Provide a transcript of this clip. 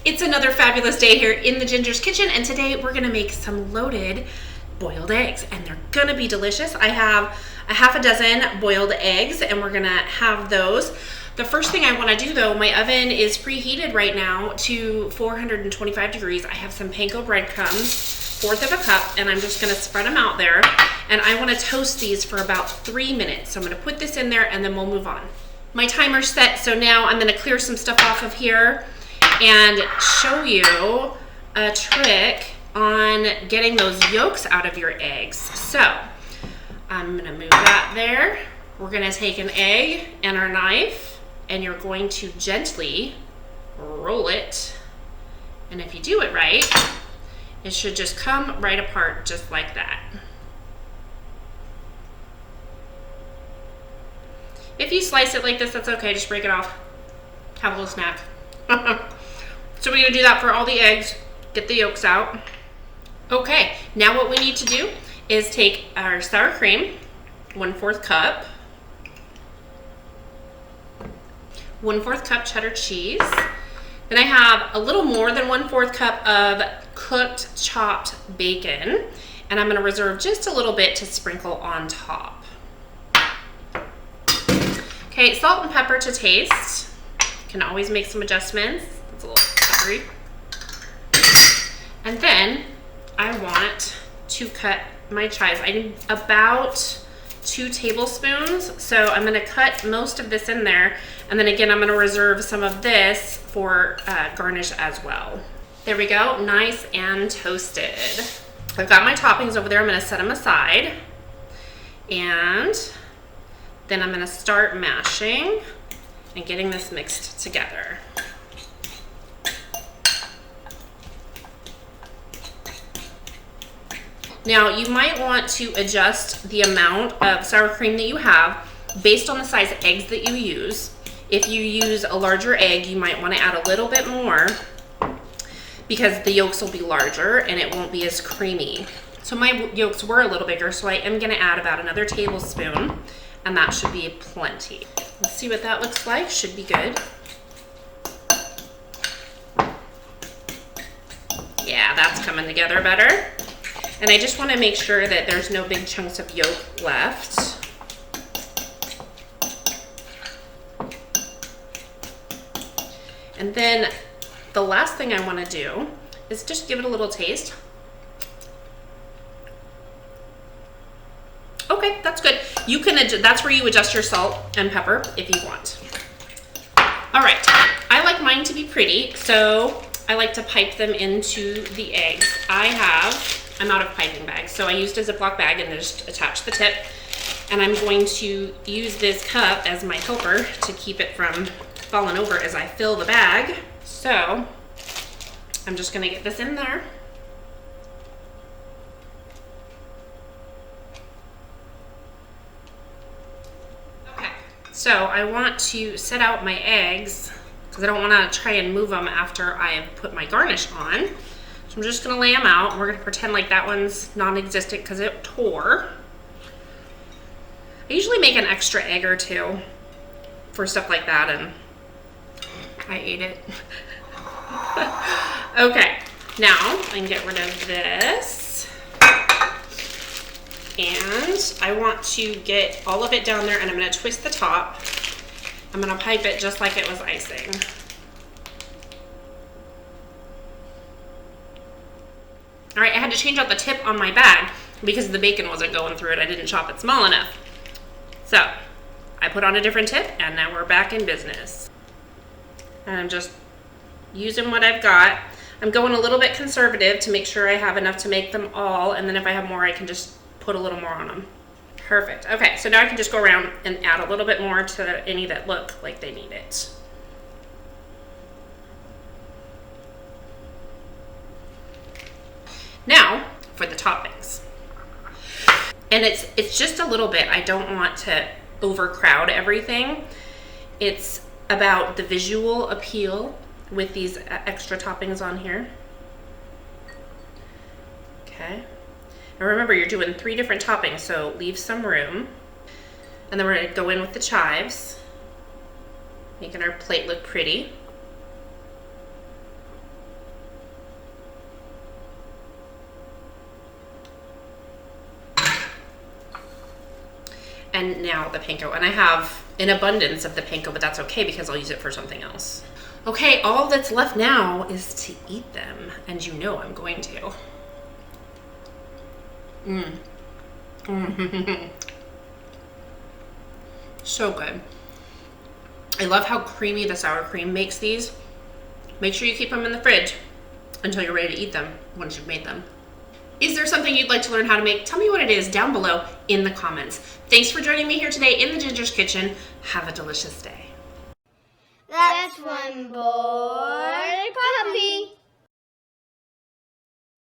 It's another fabulous day here in the Ginger's kitchen, and today we're gonna make some loaded boiled eggs, and they're gonna be delicious. I have a half a dozen boiled eggs, and we're gonna have those. The first thing I wanna do though, my oven is preheated right now to 425 degrees. I have some panko breadcrumbs, 1/4 of a cup, and I'm just gonna spread them out there. And I wanna toast these for about 3 minutes. So I'm gonna put this in there and then we'll move on. My timer's set, so now I'm gonna clear some stuff off of here and show you a trick on getting those yolks out of your eggs. So I'm gonna move that there. We're gonna take an egg and our knife, and you're going to gently roll it. And if you do it right, it should just come right apart just like that. If you slice it like this, that's okay, just break it off. Have a little snack. So we're gonna do that for all the eggs, get the yolks out. Okay, now what we need to do is take our sour cream, 1/4 cup, 1/4 cup cheddar cheese. Then I have a little more than 1/4 cup of cooked chopped bacon, and I'm gonna reserve just a little bit to sprinkle on top. Okay, salt and pepper to taste. Can always make some adjustments. It's a little peppery. And then I want to cut my chives. I need about 2 tablespoons. So I'm gonna cut most of this in there. And then again, I'm gonna reserve some of this for garnish as well. There we go, nice and toasted. I've got my toppings over there. I'm gonna set them aside. And then I'm gonna start mashing and getting this mixed together. Now, you might want to adjust the amount of sour cream that you have based on the size of eggs that you use. If you use a larger egg, you might want to add a little bit more because the yolks will be larger and it won't be as creamy. So my yolks were a little bigger, so I am going to add about another tablespoon, and that should be plenty. Let's see what that looks like. Should be good. Yeah, that's coming together better. And I just want to make sure that there's no big chunks of yolk left. And then the last thing I want to do is just give it a little taste. Okay, that's good. You can that's where you adjust your salt and pepper if you want. All right, I like mine to be pretty, so I like to pipe them into the eggs. I'm out of piping bags, so I used a Ziploc bag and just attached the tip. And I'm going to use this cup as my helper to keep it from falling over as I fill the bag. So I'm just gonna get this in there. Okay, so I want to set out my eggs because I don't want to try and move them after I have put my garnish on. So I'm just gonna lay them out. We're gonna pretend like that one's non-existent because it tore. I usually make an extra egg or two for stuff like that, and I ate it. Okay, now I can get rid of this. And I want to get all of it down there, and I'm gonna twist the top. I'm gonna pipe it just like it was icing. All right, I had to change out the tip on my bag because the bacon wasn't going through it. I didn't chop it small enough. So I put on a different tip, and now we're back in business. And I'm just using what I've got. I'm going a little bit conservative to make sure I have enough to make them all, and then if I have more, I can just put a little more on them. Perfect. Okay, so now I can just go around and add a little bit more to any that look like they need it. Now for the toppings. And it's just a little bit. I don't want to overcrowd everything. It's about the visual appeal with these extra toppings on here. Okay. And remember, you're doing 3 different toppings, so leave some room. And then we're going to go in with the chives, making our plate look pretty. and now the panko. And I have an abundance of the panko, but that's okay because I'll use it for something else. Okay, all that's left now is to eat them, and you know I'm going to. So good. I love how creamy the sour cream makes these. Make sure you keep them in the fridge until you're ready to eat them once you've made them. Is there something you'd like to learn how to make? Tell me what it is down below in the comments. Thanks for joining me here today in the Ginger's Kitchen. Have a delicious day. That's one boy.